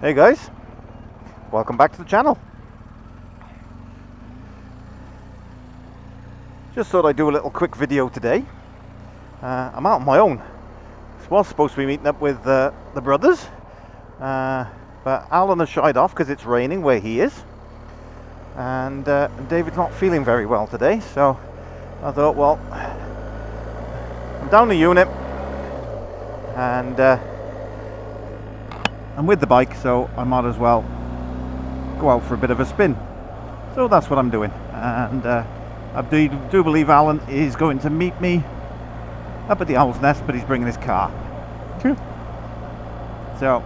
Hey guys, welcome back to the channel. Just thought I'd do a little quick video today. I'm out on my own. I was supposed to be meeting up with the brothers, but Alan has shied off because it's raining where he is, and David's not feeling very well today, so I thought, well, I'm down the unit and I'm with the bike, so I might as well go out for a bit of a spin. So that's what I'm doing, and I do believe Alan is going to meet me up at the Owl's Nest, but he's bringing his car. Cool. So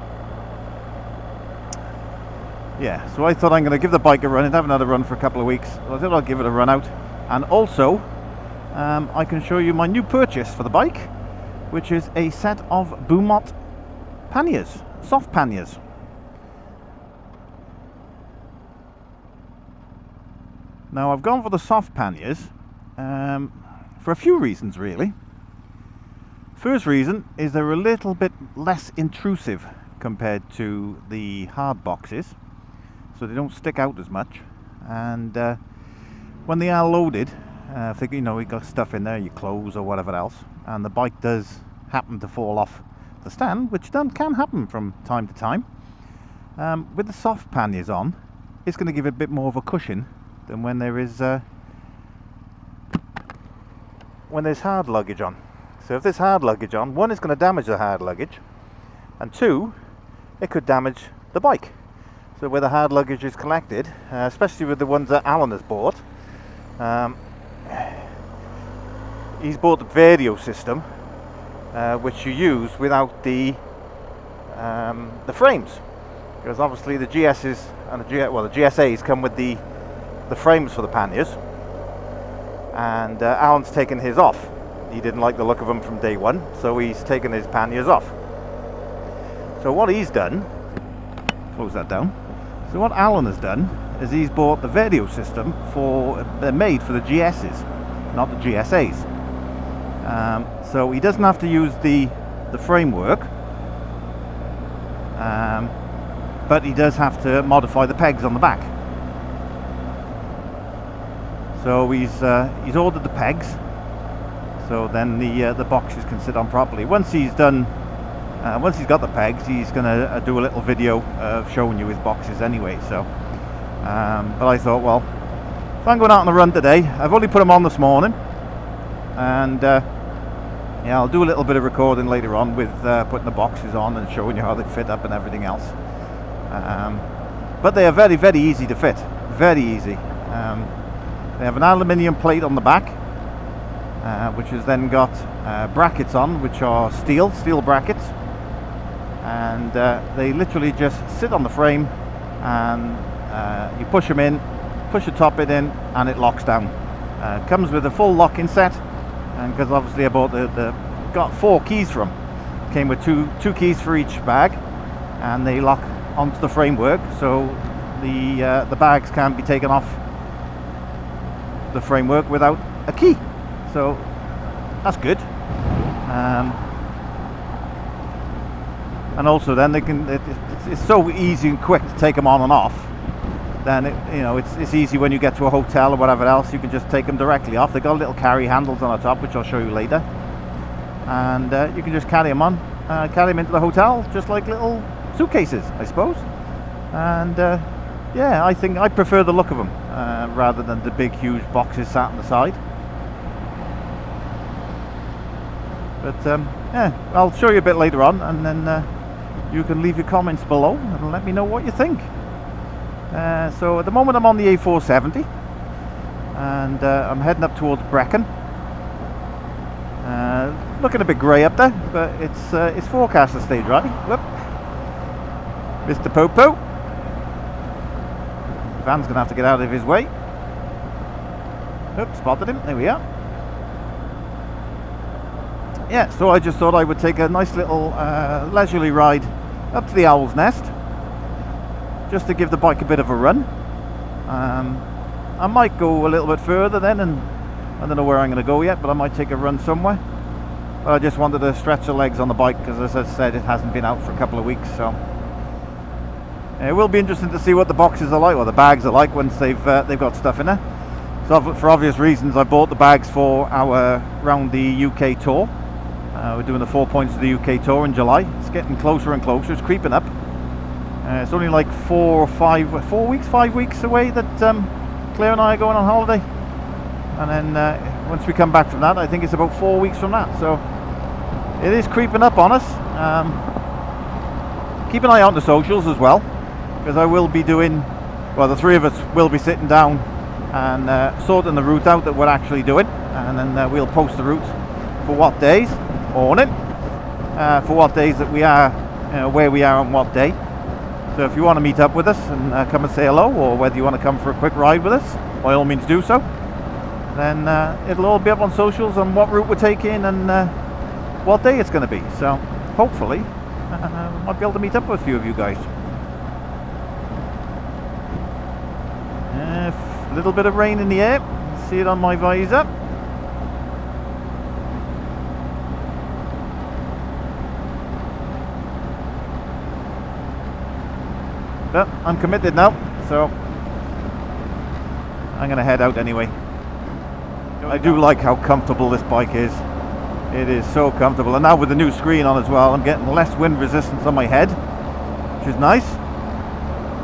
yeah, so I thought I'm going to give the bike a run. I haven't had a run for a couple of weeks, so I thought I'll give it a run out, and also I can show you my new purchase for the bike, which is a set of Beaumont panniers. Soft panniers. Now I've gone for the soft panniers for a few reasons really. First reason is they're a little bit less intrusive compared to the hard boxes, so they don't stick out as much, and when they are loaded, if they, you got stuff in there, your clothes or whatever else, and the bike does happen to fall off the stand, which can happen from time to time, with the soft panniers on, it's going to give it a bit more of a cushion than when there is when there's hard luggage on. So if there's hard luggage on, one, is going to damage the hard luggage, and two, it could damage the bike. So where the hard luggage is collected, especially with the ones that Alan has bought, he's bought the video system, which you use without the frames, because obviously the GSs and the GSAs come with the frames for the panniers, and Alan's taken his off. He didn't like the look of them from day one, so he's taken his panniers off. So what he's done, close that down. So what Alan has done is he's bought the video system they're made for the GSs, not the GSAs. So he doesn't have to use the framework, but he does have to modify the pegs on the back. So he's ordered the pegs, so then the boxes can sit on properly. Once he's done, once he's got the pegs, he's going to do a little video of showing you his boxes anyway. So, but I thought, well, if I'm going out on a run today, I've only put them on this morning, and yeah, I'll do a little bit of recording later on with putting the boxes on and showing you how they fit up and everything else. But they are very, very easy to fit. Very easy. They have an aluminium plate on the back, which has then got brackets on, which are steel brackets, and they literally just sit on the frame, and you push them in, push the top bit in, and it locks down. Comes with a full locking set, and because obviously I bought got 4 keys from, came with two keys for each bag, and they lock onto the framework, so the bags can't be taken off the framework without a key. So that's good. And also then it's so easy and quick to take them on and off. Then it's easy when you get to a hotel or whatever else, you can just take them directly off. They've got little carry handles on the top, which I'll show you later, and you can just carry them into the hotel, just like little suitcases, I suppose. And yeah, I think I prefer the look of them rather than the big huge boxes sat on the side. But yeah, I'll show you a bit later on, and then you can leave your comments below and let me know what you think. So at the moment I'm on the A470, and I'm heading up towards Brackens. Looking a bit grey up there, but it's forecast to stay dry. Whoop. Mr. Popo. Van's going to have to get out of his way. Oops, spotted him. There we are. Yeah, so I just thought I would take a nice little leisurely ride up to the Owl's Nest, just to give the bike a bit of a run. I might go a little bit further then, and I don't know where I'm going to go yet, but I might take a run somewhere. But I just wanted to stretch the legs on the bike, because as I said, it hasn't been out for a couple of weeks. So It will be interesting to see what the boxes are like, or the bags are like, once they've got stuff in there. So for obvious reasons, I bought the bags for our round the UK tour. We're doing the 4 points of the UK tour in July. It's getting closer and closer. It's creeping up. It's only like 5 weeks away that Claire and I are going on holiday. And then once we come back from that, I think it's about 4 weeks from that. So it is creeping up on us. Keep an eye out on the socials as well, because I will be doing, well, the three of us will be sitting down and sorting the route out that we're actually doing, and then we'll post the route for what days, on it, for what days that we are, where we are on what day. So if you want to meet up with us and come and say hello, or whether you want to come for a quick ride with us, by all means do so. Then it'll all be up on socials on what route we're taking and what day it's going to be. So hopefully might be able to meet up with a few of you guys. A little bit of rain in the air, see it on my visor. But I'm committed now, so I'm going to head out anyway. I do like how comfortable this bike is. It is so comfortable, and now with the new screen on as well, I'm getting less wind resistance on my head, which is nice.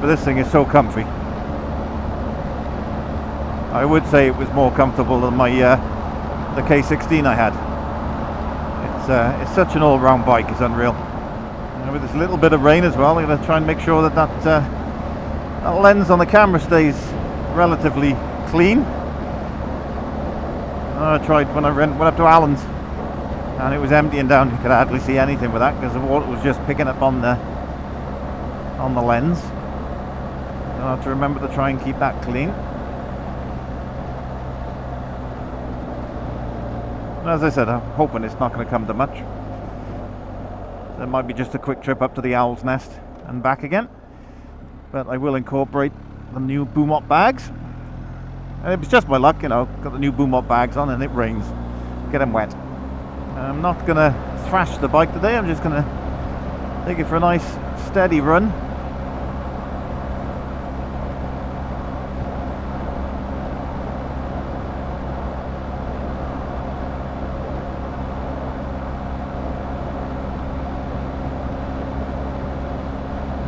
But this thing is so comfy. I would say it was more comfortable than my the K16 I had. It's such an all-round bike, it's unreal. And with this little bit of rain as well, I'm going to try and make sure that that lens on the camera stays relatively clean. I tried when I went up to Allen's, and it was emptying down. You could hardly see anything with that because the water was just picking up on the lens. I'll have to remember to try and keep that clean. As I said, I'm hoping it's not going to come to much. There might be just a quick trip up to the Owl's Nest and back again. But I will incorporate the new boom-up bags. And it was just my luck, got the new boom-up bags on and it rains. Get them wet. I'm not going to thrash the bike today, I'm just going to take it for a nice steady run.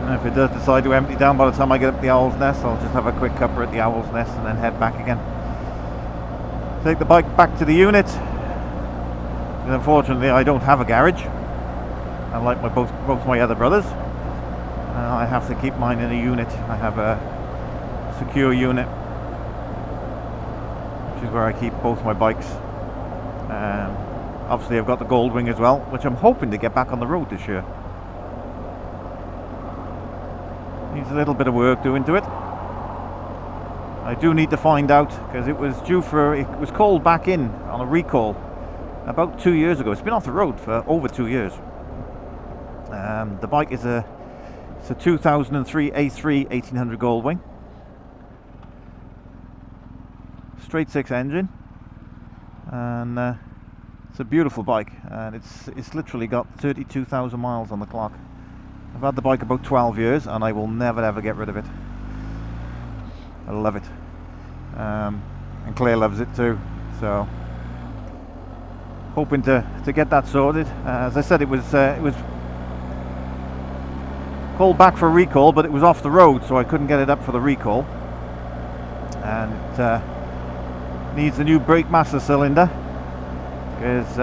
If it does decide to empty down by the time I get up the Owl's Nest, I'll just have a quick cuppa at the Owl's Nest and then head back again. Take the bike back to the unit. And unfortunately, I don't have a garage, unlike both my other brothers. I have to keep mine in a unit. I have a secure unit, which is where I keep both my bikes. Obviously, I've got the Goldwing as well, which I'm hoping to get back on the road this year. Needs a little bit of work doing to it. I do need to find out, because it was called back in on a recall about 2 years ago. It's been off the road for over 2 years. The bike is a 2003 A3 1800 Goldwing, straight six engine, and it's a beautiful bike, and it's literally got 32,000 miles on the clock. I've had the bike about 12 years and I will never ever get rid of it. I love it. And Claire loves it too. So hoping to get that sorted. As I said, it was called back for recall, but it was off the road, so I couldn't get it up for the recall. And it needs a new brake master cylinder, because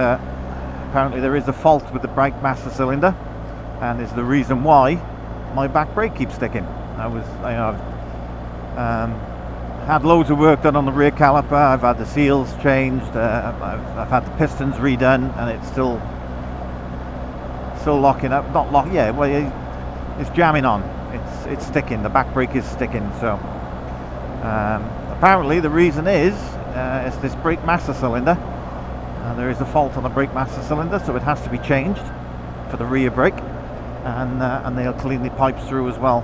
apparently there is a fault with the brake master cylinder, and is the reason why my back brake keeps sticking. I've had loads of work done on the rear caliper. I've had the seals changed. I've had the pistons redone, and it's still locking up. Not lock. Yeah, well, it's jamming on. It's sticking. The back brake is sticking. So apparently the reason is it's this brake master cylinder. There is a fault on the brake master cylinder, so it has to be changed for the rear brake. And they'll clean the pipes through as well,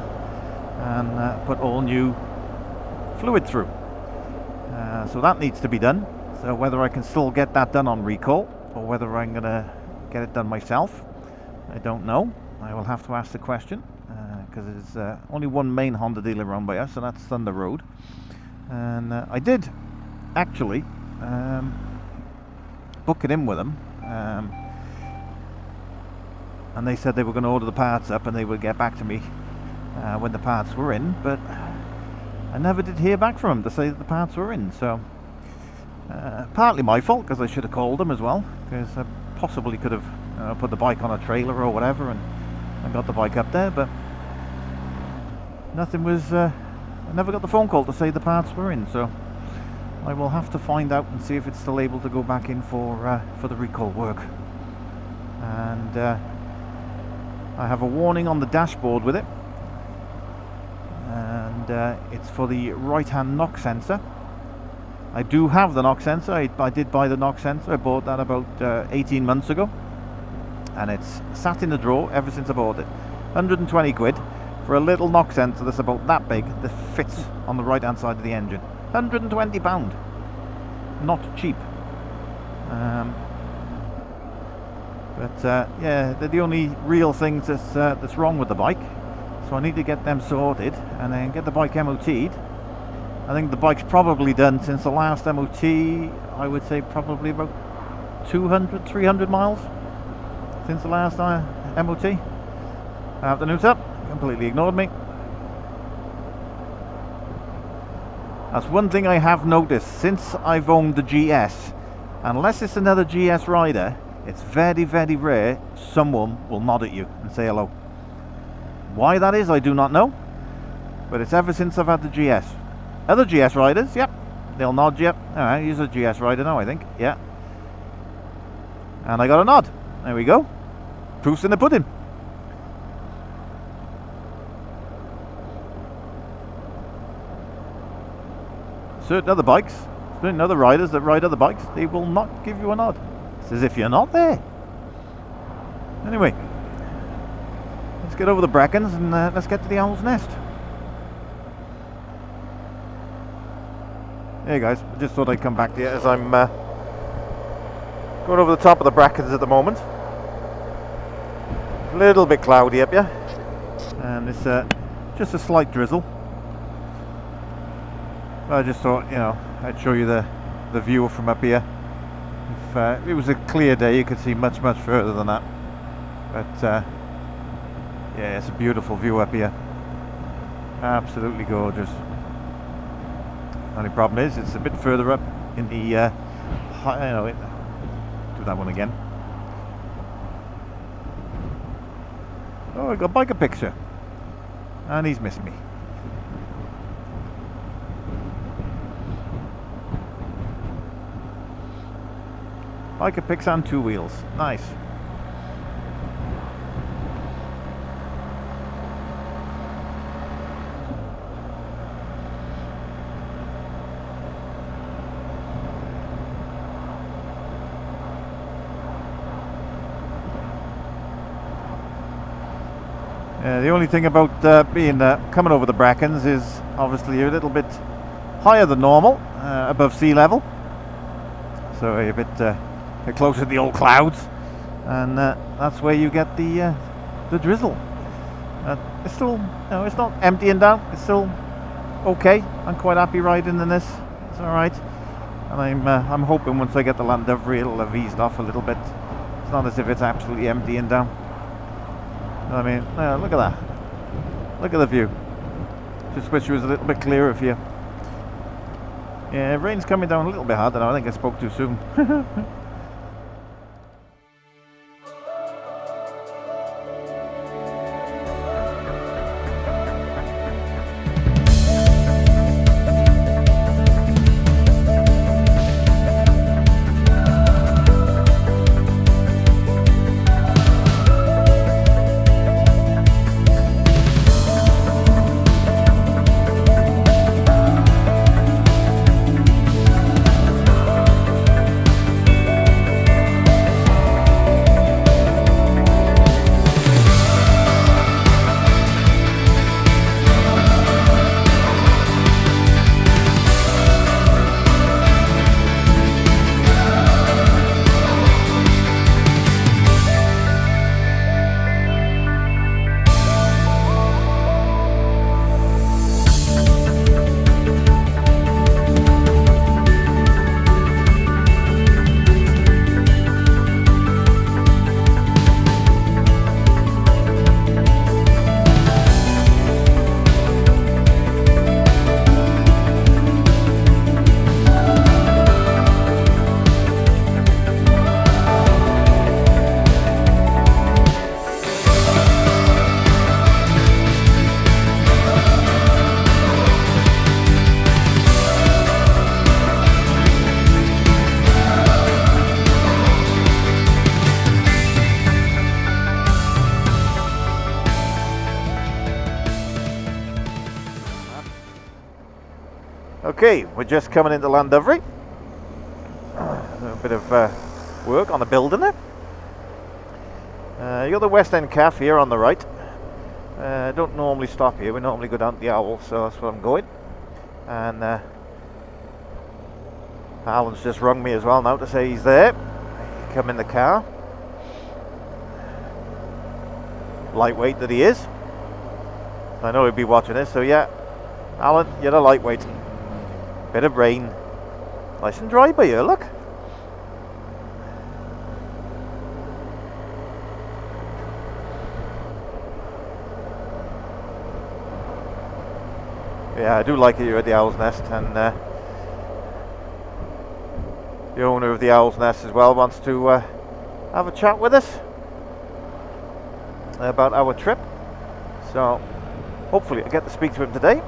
and put all new fluid through. So that needs to be done. So whether I can still get that done on recall, or whether I'm going to get it done myself, I don't know. I will have to ask the question. because there's only one main Honda dealer around by us, and that's Thunder Road. And I did actually book it in with them, and they said they were going to order the parts up and they would get back to me when the parts were in, but I never did hear back from them to say that the parts were in. So partly my fault, because I should have called them as well, because I possibly could have put the bike on a trailer or whatever and got the bike up there, but nothing was I never got the phone call to say the parts were in. So I will have to find out and see if it's still able to go back in for the recall work. And I have a warning on the dashboard with it, and it's for the right hand knock sensor. I do have the knock sensor. I did buy the knock sensor. I bought that about 18 months ago, and it's sat in the drawer ever since I bought it. 120 quid for a little knock sensor that's about that big, that fits on the right hand side of the engine. £120, not cheap. But yeah, they're the only real things that's wrong with the bike, so I need to get them sorted and then get the bike MOT'd. I think the bike's probably done since the last MOT. I would say probably about 200, 300 miles since the last MOT. Afternoon's up, completely ignored me. That's one thing I have noticed since I've owned the GS. Unless it's another GS rider, it's very, very rare someone will nod at you and say hello. Why that is, I do not know, but it's ever since I've had the GS. Other GS riders, yep, they'll nod you. Alright, he's a GS rider now, I think, yeah. And I got a nod. There we go. Proof's in the pudding. Certain other bikes, certain other riders that ride other bikes, they will not give you a nod. It's as if you're not there. Anyway, let's get over the Brackens and let's get to the Owl's Nest. Hey guys, I just thought I'd come back to you as I'm going over the top of the Brackens at the moment. A little bit cloudy up here, and it's just a slight drizzle. I just thought, you know, I'd show you the view from up here. If it was a clear day, you could see much, much further than that. But yeah, it's a beautiful view up here. Absolutely gorgeous. Only problem is, it's a bit further up in the do that one again. Oh, I got biker picture, and he's missed me. Biker pics and two wheels, nice. The only thing about coming over the Brackens is obviously you're a little bit higher than normal, above sea level, so you're a bit closer to the old clouds, and that's where you get the drizzle. It's still, you know, it's not emptying down. It's still okay. I'm quite happy riding in this. It's all right, and I'm hoping once I get the Landoveri it'll have eased off a little bit. It's not as if it's absolutely emptying down. I mean, look at that. Look at the view. Just wish it was a little bit clearer for you. Yeah, rain's coming down a little bit hard, and I think I spoke too soon. Okay, we're just coming into Llandovery. A bit of work on the building there. You got the West End Cafe here on the right. Don't normally stop here, we normally go down to the Owl, so that's where I'm going. And Alan's just rung me as well now to say he's there. He come in the car. Lightweight that he is. I know he'll be watching this, so yeah, Alan, you're a lightweight. Bit of rain. Nice and dry by here, look. Yeah, I do like it here at the Owl's Nest, and the owner of the Owl's Nest as well wants to have a chat with us about our trip. So hopefully I get to speak to him today.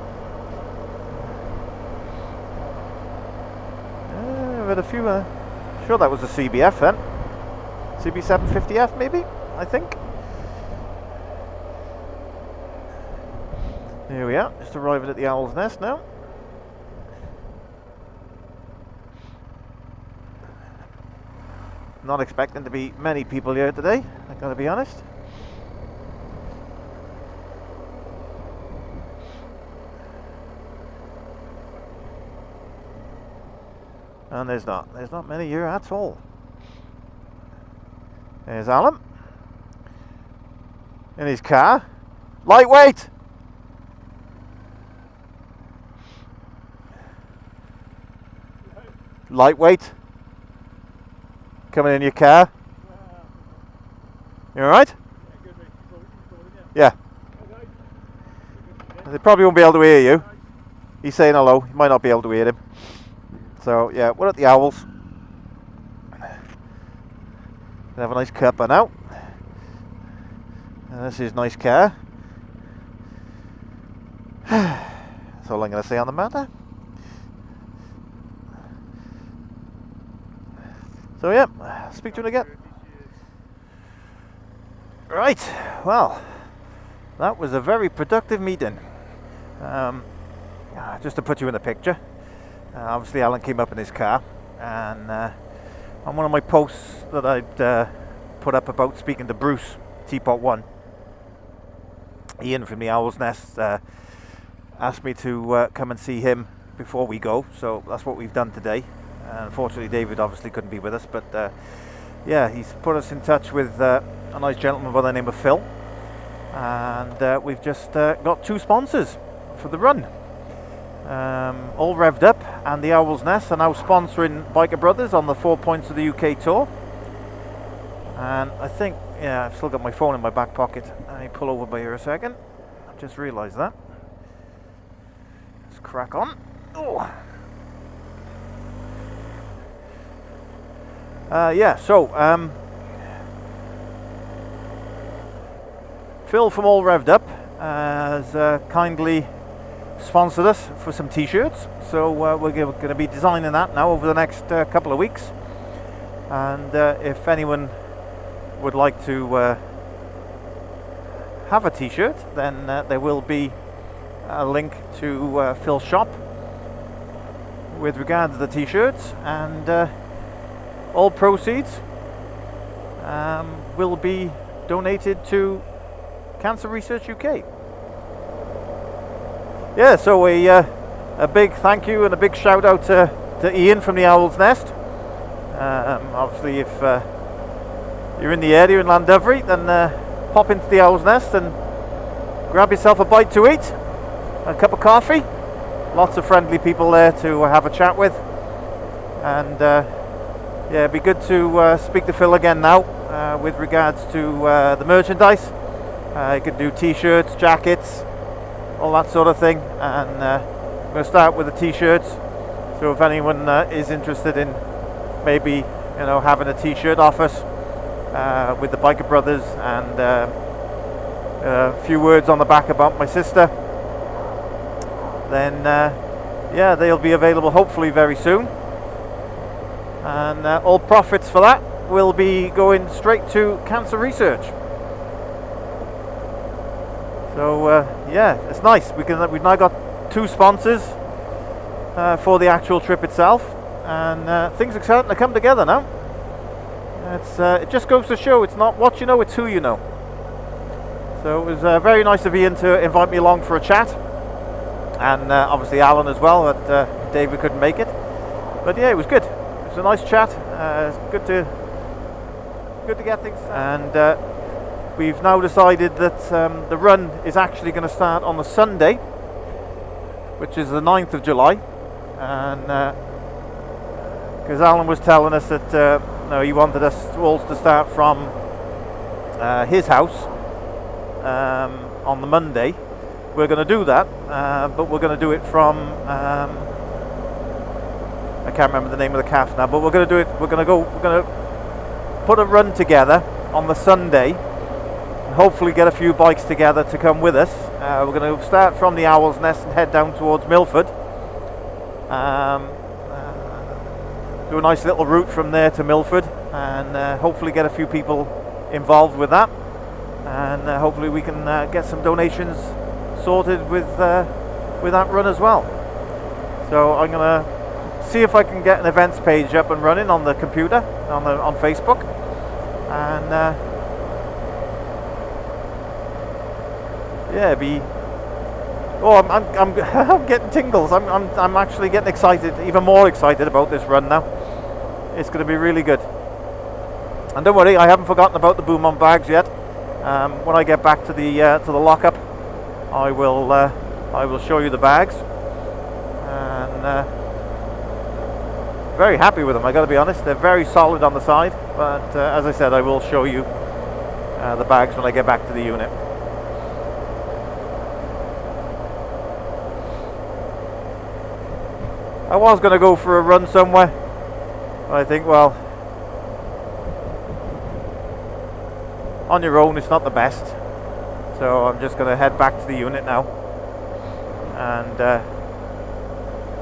I've had a few, sure that was a CBF then. CB750F maybe, I think. Here we are, just arriving at the Owl's Nest now. Not expecting to be many people here today, I gotta be honest. And there's not many here at all. There's Alan in his car. Lightweight! Lightweight. Coming in your car. You alright? Yeah. They probably won't be able to hear you. He's saying hello. You might not be able to hear him. So yeah, we're at the Owls. We have a nice cuppa now. And this is nice car. That's all I'm going to say on the matter. So yeah, speak to him again. Right, well, that was a very productive meeting. Just to put you in the picture, obviously Alan came up in his car, and on one of my posts that I'd put up about speaking to Bruce, Teapot One, Ian from the Owl's Nest asked me to come and see him before we go, so that's what we've done today. Unfortunately, David obviously couldn't be with us, but yeah, he's put us in touch with a nice gentleman by the name of Phil, and we've just got 2 sponsors for the run. All Revved Up and the Owl's Nest are now sponsoring Biker Brothers on the 4 points of the UK tour. And I think, yeah, I've still got my phone in my back pocket. Let me pull over by here a second. I've just realised that. Let's crack on. Oh. Yeah, so Phil from All Revved Up has kindly sponsored us for some t-shirts, so we're going to be designing that now over the next couple of weeks, and if anyone would like to have a t-shirt, then there will be a link to Phil's shop with regard to the t-shirts, and all proceeds will be donated to Cancer Research UK. Yeah, so a big thank you and a big shout out to Ian from the Owl's Nest. Obviously, if you're in the area in Llandovery, then pop into the Owl's Nest and grab yourself a bite to eat, a cup of coffee. Lots of friendly people there to have a chat with, and yeah, it'd be good to speak to Phil again now with regards to the merchandise. You could do t-shirts, jackets, all that sort of thing, and I'm going to start with the t-shirts. So if anyone is interested in maybe, you know, having a t-shirt off us with the Biker Brothers, and a few words on the back about my sister, then yeah, they'll be available hopefully very soon, and all profits for that will be going straight to Cancer Research. So yeah, it's nice. We've now got 2 sponsors, for the actual trip itself, and things are starting to come together now. It just goes to show it's not what you know, it's who you know. So it was very nice of Ian to invite me along for a chat, and obviously Alan as well, but David couldn't make it. But yeah, it was good. It was a nice chat. It's good to get things. And we've now decided that the run is actually going to start on the Sunday, which is the 9th of July, and because Alan was telling us that he wanted us all to start from his house on the Monday. We're going to do that, but we're going to do it from I can't remember the name of the calf now, but we're going to do it. We're going to put a run together on the Sunday, and hopefully get a few bikes together to come with us. We're going to start from the Owl's Nest and head down towards Milford. Do a nice little route from there to Milford, and hopefully get a few people involved with that, and hopefully we can get some donations sorted with that run as well. So I'm going to see if I can get an events page up and running on the computer on Facebook, and yeah, I'm getting tingles. I'm actually getting excited, even more excited about this run now. It's going to be really good. And don't worry, I haven't forgotten about the boom on bags yet. When I get back to the lockup, I will show you the bags, and very happy with them. I got to be honest, they're very solid on the side. But as I said, I will show you the bags when I get back to the unit. I was going to go for a run somewhere, but I think, well, on your own it's not the best, so I'm just going to head back to the unit now, and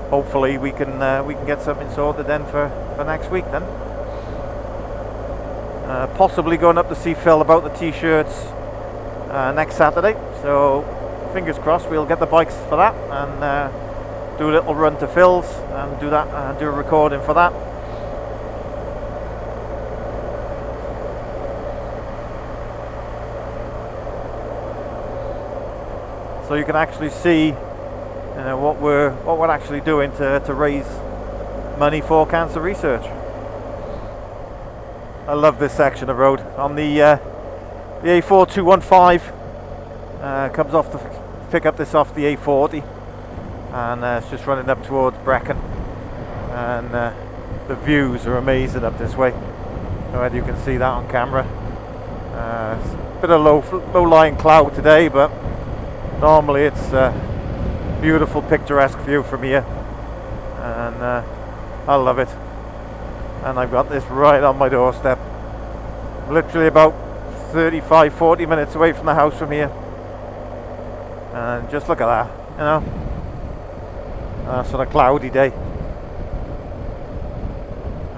hopefully we can get something sorted then for next week then. Possibly going up to see Phil about the t-shirts next Saturday, so fingers crossed we'll get the bikes for that, and do a little run to Phil's and do that, do a recording for that. So you can actually see what we're actually doing to raise money for cancer research. I love this section of road on the A4 215. Comes off to pick up this off the A40, and it's just running up towards Brackens, and the views are amazing up this way. So you can see that on camera. It's a bit of low-lying cloud today, but normally it's a beautiful picturesque view from here, and I love it. And I've got this right on my doorstep, literally about 35-40 minutes away from the house from here. And just look at that, sort of cloudy day.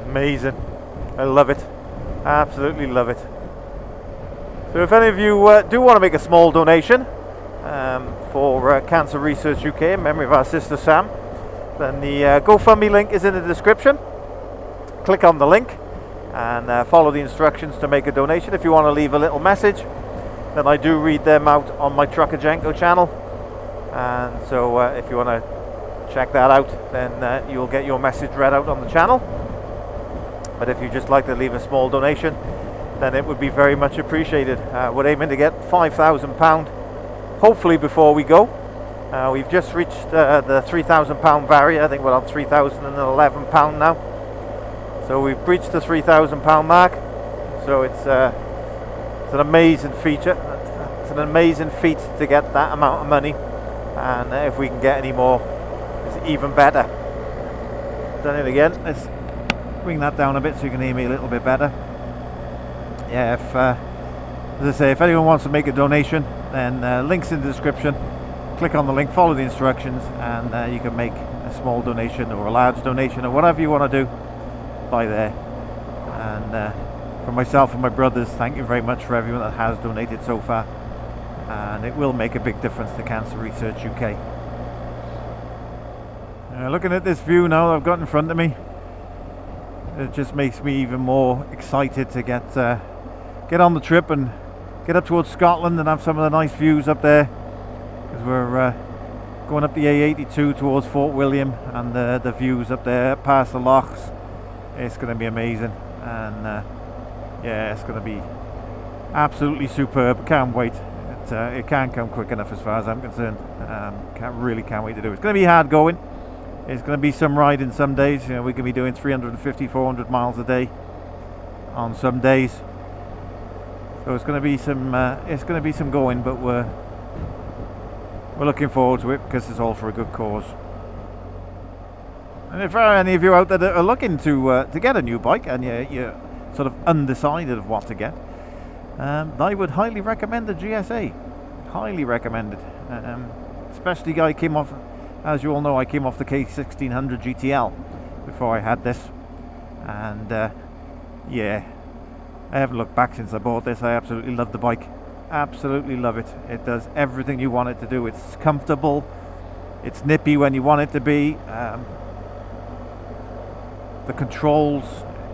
Amazing. I love it, absolutely love it. So if any of you do want to make a small donation for Cancer Research UK in memory of our sister Sam, then the GoFundMe link is in the description. Click on the link and follow the instructions to make a donation. If you want to leave a little message, then I do read them out on my Trucker Jenko channel, and so if you want to check that out, then you'll get your message read out on the channel. But if you just like to leave a small donation, then it would be very much appreciated. We're aiming to get £5,000 hopefully before we go. We've just reached the £3,000 barrier. I think we're on £3,011 now, so we've breached the £3,000 mark. So it's an amazing feature. It's an amazing feat to get that amount of money, and if we can get any more, it's even better. Done it again. Let's bring that down a bit so you can hear me a little bit better. Yeah, as I say, if anyone wants to make a donation, then links in the description. Click on the link, follow the instructions, and you can make a small donation or a large donation or whatever you want to do by there. And for myself and my brothers, thank you very much for everyone that has donated so far, and it will make a big difference to Cancer Research UK. Looking at this view now that I've got in front of me, it just makes me even more excited to get on the trip and get up towards Scotland and have some of the nice views up there, because we're going up the A82 towards Fort William, and the views up there past the lochs, it's going to be amazing. And yeah, it's going to be absolutely superb. Can't wait. It can't come quick enough as far as I'm concerned. Can't wait to do it. It's going to be hard going. It's going to be some riding some days. You know, we can be doing 350, 400 miles a day on some days. So it's going to be some going, but we're looking forward to it because it's all for a good cause. And if there are any of you out there that are looking to get a new bike and you're sort of undecided of what to get, I would highly recommend the GSA. Highly recommended. Especially I came off, as you all know, I came off the K1600 GTL before I had this, and yeah, I haven't looked back since I bought this. I absolutely love the bike. Absolutely love it. It does everything you want it to do. It's comfortable. It's nippy when you want it to be. The controls,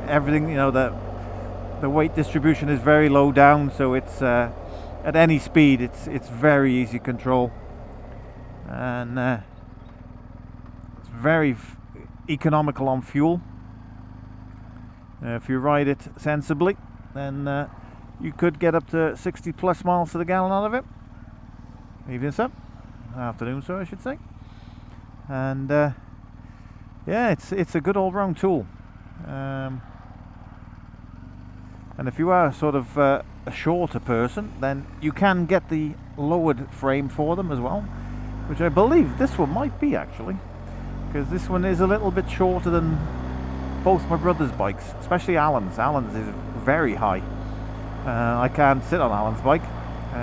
everything, you know, the weight distribution is very low down, so it's at any speed it's very easy control, and it's very economical on fuel. If you ride it sensibly, then you could get up to 60 plus miles to the gallon out of it. Evening sir, afternoon sir I should say. And yeah, it's a good all-round tool. And if you are sort of a shorter person, then you can get the lowered frame for them as well, which I believe this one might be actually, because this one is a little bit shorter than both my brother's bikes, especially Alan's. Alan's is very high. I can't sit on Alan's bike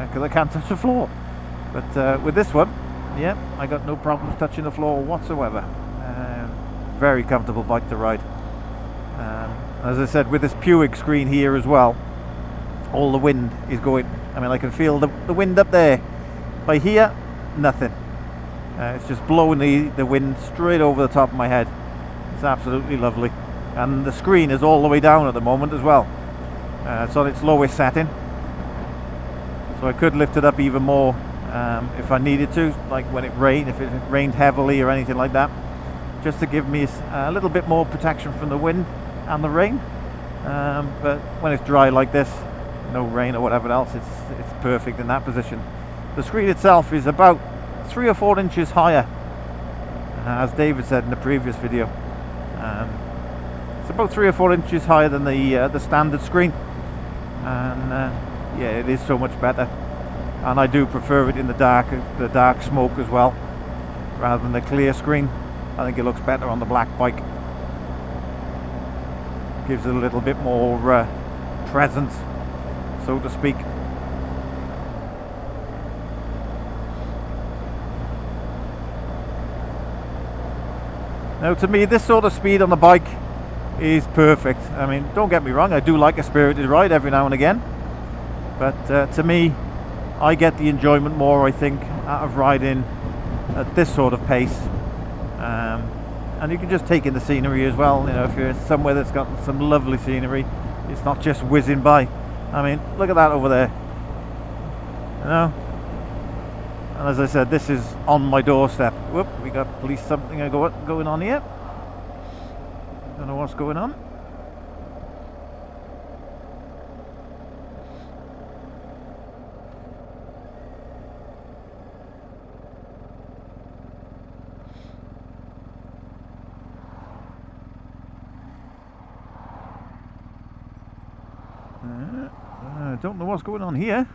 because I can't touch the floor, but with this one, yeah, I got no problems touching the floor whatsoever. Very comfortable bike to ride. As I said, with this Puig screen here as well, all the wind is going. I mean, I can feel the wind up there. By here, nothing. It's just blowing the wind straight over the top of my head. It's absolutely lovely. And the screen is all the way down at the moment as well. It's on its lowest setting, so I could lift it up even more if I needed to, like when it rained, if it rained heavily or anything like that, just to give me a little bit more protection from the wind and the rain. But when it's dry like this, no rain or whatever else, it's perfect in that position. The screen itself is about 3 or 4 inches higher, as David said in the previous video. It's about 3 or 4 inches higher than the standard screen, and yeah, it is so much better. And I do prefer it in the dark smoke as well, rather than the clear screen. I think it looks better on the black bike. Gives it a little bit more presence, so to speak. Now, to me, this sort of speed on the bike is perfect. I mean, don't get me wrong, I do like a spirited ride every now and again, but to me, I get the enjoyment more, I think, out of riding at this sort of pace. And you can just take in the scenery as well. You know, if you're somewhere that's got some lovely scenery, it's not just whizzing by. I mean, look at that over there. You know. And as I said, this is on my doorstep. Whoop, we got police something going on here. Don't know what's going on. I don't know what's going on here.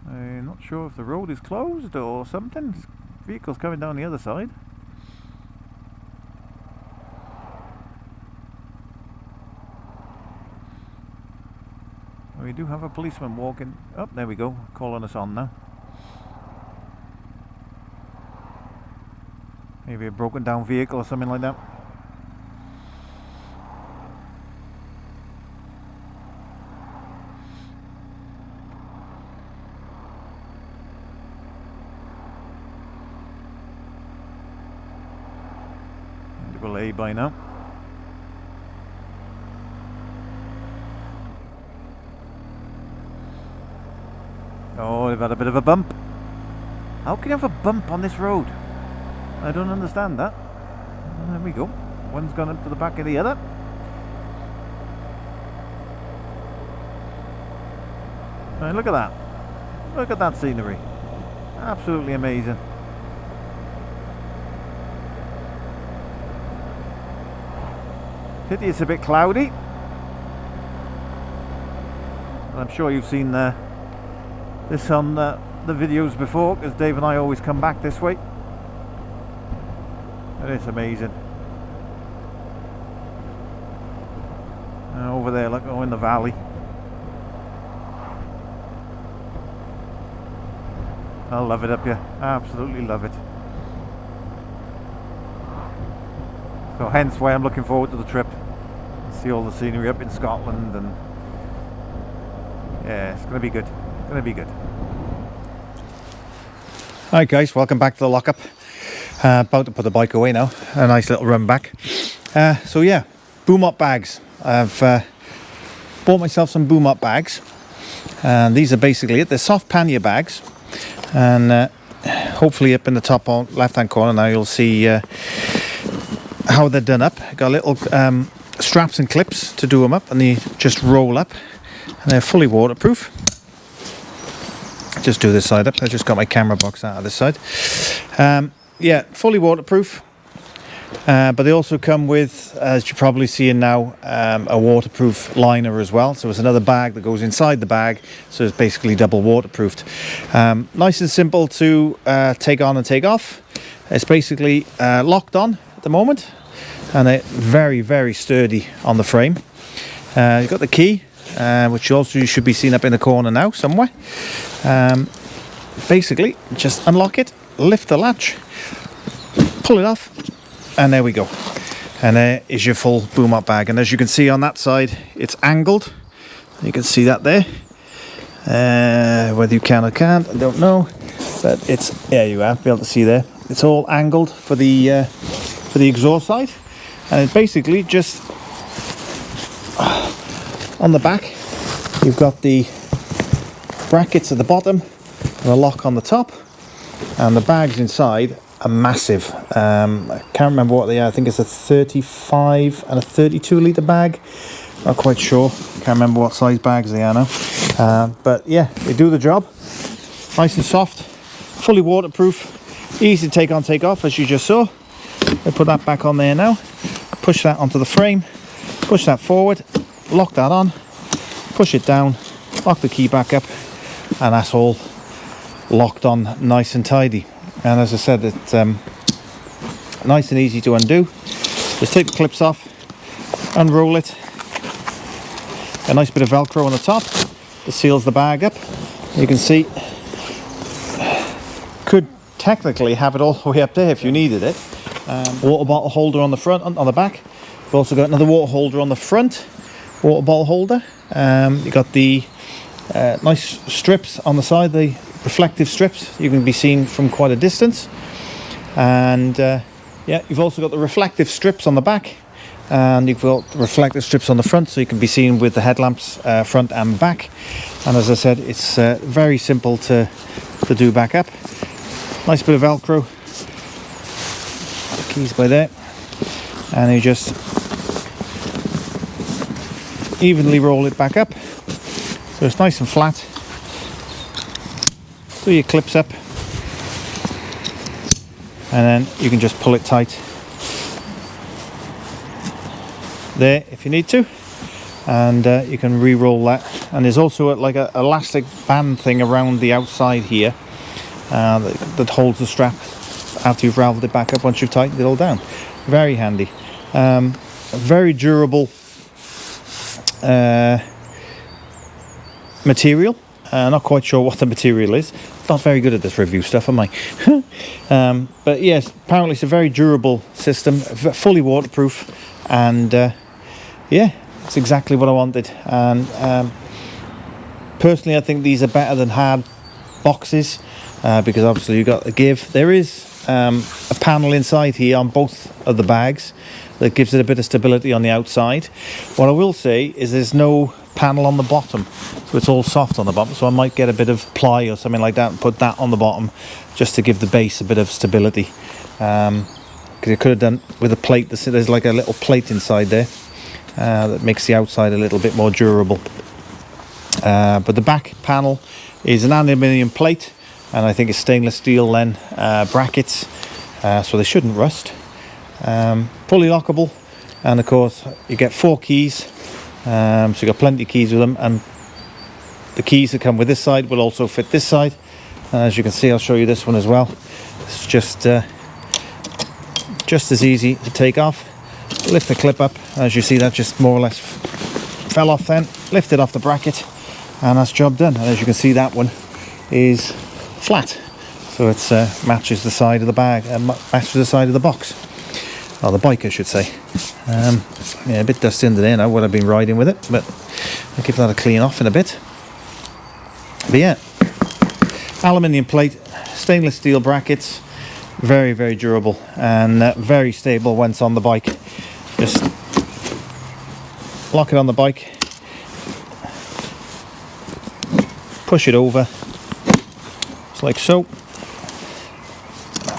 I'm not sure if the road is closed or something. Vehicles coming down the other side. We do have a policeman walking. Oh, there we go, calling us on now. Maybe a broken down vehicle or something like that. A by now. Oh, they've had a bit of a bump. How can you have a bump on this road? I don't understand that. There we go. One's gone up to the back of the other. Right, look at that. Look at that scenery. Absolutely amazing. Pity it's a bit cloudy. I'm sure you've seen this on the videos before, because Dave and I always come back this way. It is amazing. Over there, look, in the valley. I love it up here. Absolutely love it. So hence why I'm looking forward to the trip. See all the scenery up in Scotland, and yeah, it's going to be good. It's going to be good. Hi guys, welcome back to the lockup. About to put the bike away now. A nice little run back. So yeah, boom up bags. I've bought myself some boom up bags, and these are basically it. They're soft pannier bags, and hopefully up in the top left hand corner now you'll see how they're done up. Got little straps and clips to do them up, and they just roll up, and they're fully waterproof. Just do this side up. I just got my camera box out of this side. Yeah, fully waterproof, but they also come with, as you're probably seeing now, a waterproof liner as well. So it's another bag that goes inside the bag, so it's basically double waterproofed. Nice and simple to take on and take off. It's basically locked on at the moment, and they're very, very sturdy on the frame. You've got the key, which also you should be seen up in the corner now somewhere. Basically just unlock it, lift the latch, pull it off, and there we go. And there is your full boom up bag. And as you can see on that side, it's angled. You can see that there. Whether you can or can't, I don't know, but it's, there you are, be able to see there. It's all angled for the exhaust side, and it's basically just on the back. You've got the brackets at the bottom and a lock on the top, and the bags inside are massive. I can't remember what they are. I think it's a 35 and a 32 litre bag. Not quite sure. Can't remember what size bags they are now. But yeah, they do the job. Nice and soft, fully waterproof, easy to take on, take off, as you just saw. I put that back on there now. Push that onto the frame. Push that forward. Lock that on. Push it down. Lock the key back up, and that's all locked on nice and tidy. And as I said, it's nice and easy to undo. Just take the clips off, unroll it. A nice bit of Velcro on the top that seals the bag up. You can see, could technically have it all the way up there if you needed it. Water bottle holder on the front, on the back. We've also got another water holder on the front, water bottle holder. You got the nice strips on the side, the reflective strips. You can be seen from quite a distance. And yeah, you've also got the reflective strips on the back, and you've got the reflective strips on the front, so you can be seen with the headlamps front and back. And as I said, it's very simple to do back up. Nice bit of Velcro. The keys by there, and you just evenly roll it back up, so it's nice and flat. Do your clips up, and then you can just pull it tight there if you need to, and you can re-roll that. And there's also like a elastic band thing around the outside here that holds the strap after you've raveled it back up once you've tightened it all down. Very handy. A very durable material. Not quite sure what the material is. Not very good at this review stuff, am I? But yes, apparently it's a very durable system, fully waterproof, and yeah, it's exactly what I wanted. And personally, I think these are better than hard boxes, because obviously you've got a give. There is a panel inside here on both of the bags that gives it a bit of stability on the outside. What I will say is there's no panel on the bottom, so it's all soft on the bottom, so I might get a bit of ply or something like that and put that on the bottom just to give the base a bit of stability, because you could have done with a plate. There's like a little plate inside there that makes the outside a little bit more durable, but the back panel is an aluminium plate, and I think it's stainless steel then brackets, so they shouldn't rust. Fully lockable, and of course you get 4 keys, so you've got plenty of keys with them, and the keys that come with this side will also fit this side. As you can see, I'll show you this one as well. It's just as easy to take off. Lift the clip up, as you see that just more or less fell off then, lift it off the bracket, and that's job done. And as you can see, that one is flat, so it matches the side of the bag, matches the side of the box, or the bike I should say. Yeah, a bit dusty under there now when I've been riding with it, but I'll give that a clean off in a bit. But yeah, aluminium plate, stainless steel brackets, very, very durable, and very stable once on the bike. Just lock it on the bike, push it over, just like so,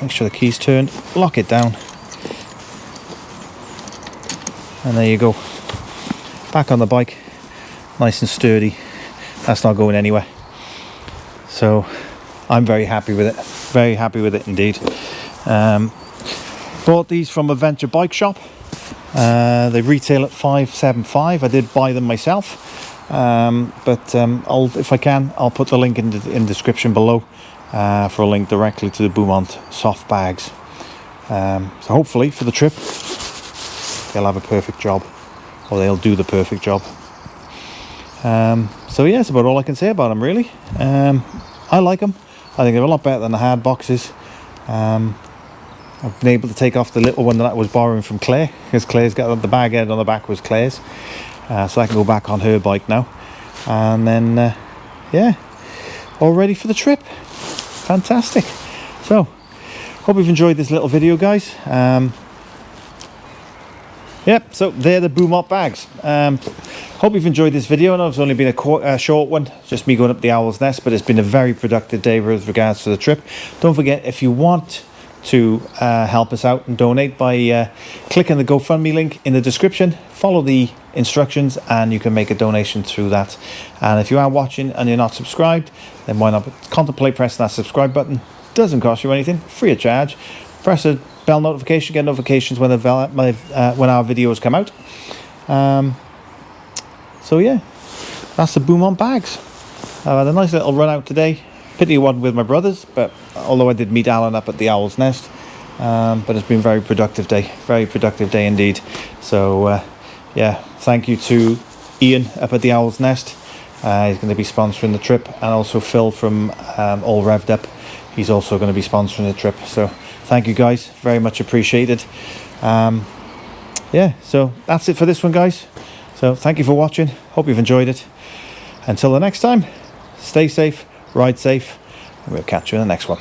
make sure the key's turned, lock it down, and there you go, back on the bike, nice and sturdy. That's not going anywhere. So I'm very happy with it indeed. Bought these from a Venture Bike Shop. They retail at $5.75. I did buy them myself, but if I can, I'll put the link in the description below for a link directly to the Beaumont soft bags. So hopefully for the trip they'll have a perfect job, or they'll do the perfect job. So yeah, that's about all I can say about them really. I like them. I think they're a lot better than the hard boxes. I've been able to take off the little one that I was borrowing from Claire, because Claire's got the bag head on the back was Claire's, so I can go back on her bike now. And then yeah, all ready for the trip. Fantastic. So hope you've enjoyed this little video, guys. Yep, so they're the Beaumont bags. Hope you've enjoyed this video. I know it's only been a short one, just me going up the Owl's Nest, but it's been a very productive day with regards to the trip. Don't forget, if you want to help us out and donate, by clicking the GoFundMe link in the description, follow the instructions, and you can make a donation through that. And if you are watching and you're not subscribed, then why not contemplate pressing that subscribe button. Doesn't cost you anything, free of charge. Press a bell notification, get notifications when our videos come out. So yeah, that's the Beaumont bags. I had a nice little run out today. Pity one with my brothers, but although I did meet Alan up at the Owl's Nest, but it's been a very productive day indeed. So yeah, thank you to Ian up at the Owl's Nest. He's going to be sponsoring the trip, and also Phil from All Revved Up. He's also going to be sponsoring the trip. So thank you guys, very much appreciated. Yeah, so that's it for this one, guys. So thank you for watching, hope you've enjoyed it. Until the next time, stay safe, ride safe, and we'll catch you in the next one.